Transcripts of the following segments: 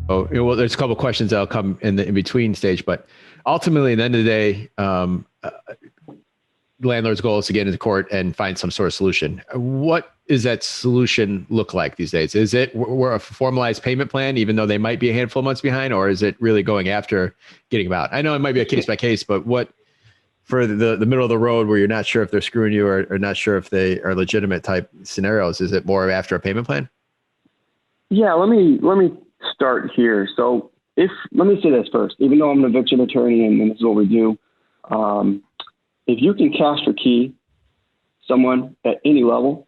Oh, well, there's a couple of questions that'll come in the in between stage, but ultimately, at the end of the day, the landlord's goal is to get into court and find some sort of solution. What is that solution look like these days? Is it we're a formalized payment plan, even though they might be a handful of months behind, or is it really going after getting them out? I know it might be a case by case, but what for the middle of the road where you're not sure if they're screwing you or not sure if they are legitimate type scenarios, is it more after a payment plan? Yeah, let me start here. So let me say this first, even though I'm an eviction attorney and this is what we do, if you can cash for key someone at any level,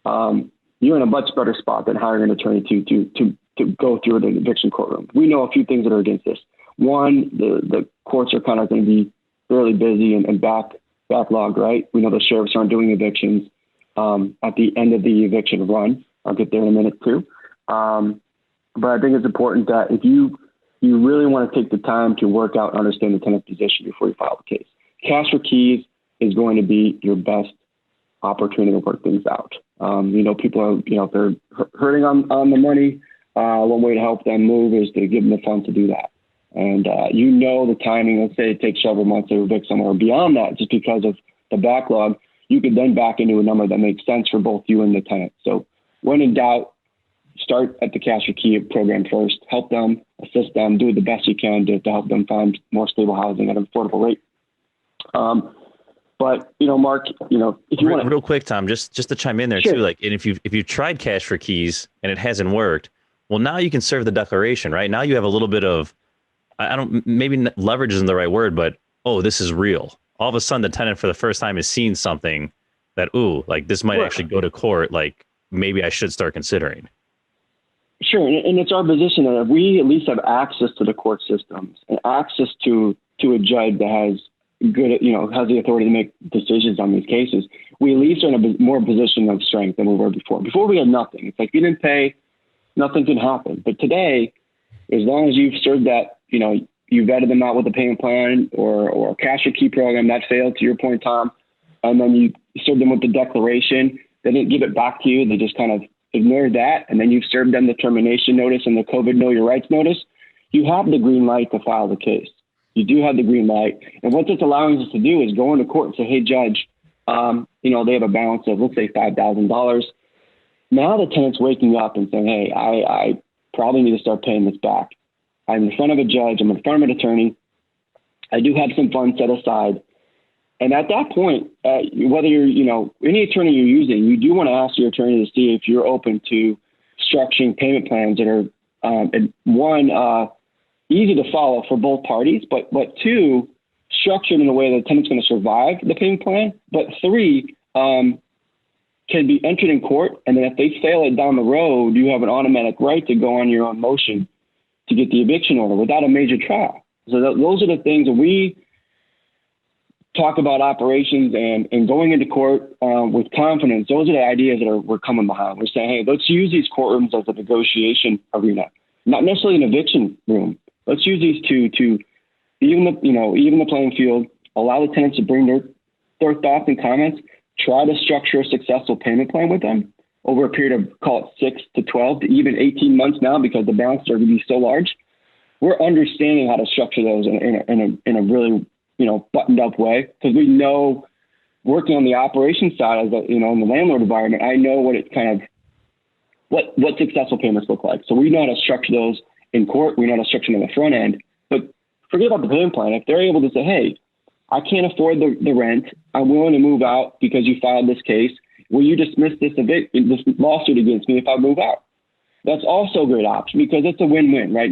you're in a much better spot than hiring an attorney to go through an eviction courtroom. We know a few things that are against this. One, the courts are kind of going to be fairly busy and backlogged, right? We know the sheriffs aren't doing evictions at the end of the eviction run. I'll get there in a minute too. But I think it's important that if you really want to take the time to work out and understand the tenant's position before you file the case, cash for keys is going to be your best opportunity to work things out. People are, if they're hurting on the money, one way to help them move is to give them the funds to do that. And, the timing, let's say it takes several months to evict someone or beyond that, just because of the backlog, you could then back into a number that makes sense for both you and the tenant. So when in doubt, start at the cash for key program first, help them, assist them, do the best you can to help them find more stable housing at an affordable rate. But Mark, if you want real quick, Tom, just to chime in there Sure. too, like, and if you've tried cash for keys and it hasn't worked, well, now you can serve the declaration, right? Now you have a little bit of, maybe leverage isn't the right word, but, oh, this is real. All of a sudden the tenant for the first time is seeing something that, ooh, like this might actually go to court. Like maybe I should start considering. Sure. And it's our position that if we at least have access to the court systems and access to a judge that has has the authority to make decisions on these cases, we at least are in a more position of strength than we were before. Before we had nothing. It's like you didn't pay, nothing can happen. But today, as long as you've served that, you vetted them out with a payment plan or a cash or key program that failed, to your point, Tom, and then you served them with the declaration, they didn't give it back to you. They just kind of ignored that. And then you've served them the termination notice and the COVID Know Your Rights notice. You have the green light to file the case. You do have the green light. And what it's allowing us to do is go into court and say, hey, judge, they have a balance of, let's say, $5,000. Now the tenant's waking up and saying, hey, I probably need to start paying this back. I'm in front of a judge. I'm in front of an attorney. I do have some funds set aside. And at that point, whether you're, any attorney you're using, you do want to ask your attorney to see if you're open to structuring payment plans that are, easy to follow for both parties, but two, structured in a way that the tenant's going to survive the payment plan, but three, can be entered in court. And then if they fail it down the road, you have an automatic right to go on your own motion to get the eviction order without a major trial. So those are the things that we talk about operations and going into court with confidence. Those are the ideas that we're coming behind. We're saying, hey, let's use these courtrooms as a negotiation arena, not necessarily an eviction room. Let's use these to even the playing field, allow the tenants to bring their thoughts and comments, try to structure a successful payment plan with them over a period of, call it 6 to 12 to even 18 months now, because the balances are going to be so large. We're understanding how to structure those in a really, buttoned up way, because we know, working on the operations side of in the landlord environment, I know what successful payments look like. So we know how to structure those in court. We know how to structure them on the front end. But forget about the payment plan. If they're able to say, hey, I can't afford the rent, I'm willing to move out because you filed this case, will you dismiss this lawsuit against me if I move out? That's also a great option, because it's a win-win, right?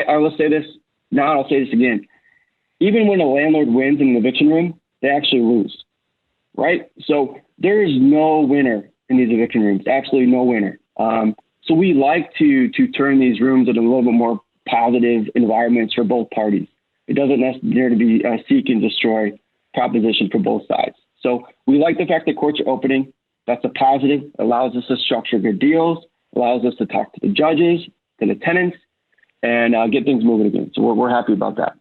I will say this now, and I'll say this again. Even when a landlord wins in an eviction room, they actually lose, right? So there is no winner in these eviction rooms, absolutely no winner. So we like to turn these rooms into a little bit more positive environments for both parties. It doesn't necessarily be a seek and destroy proposition for both sides. So we like the fact that courts are opening. That's a positive. It allows us to structure good deals, allows us to talk to the judges, to the tenants, and get things moving again. So we're happy about that.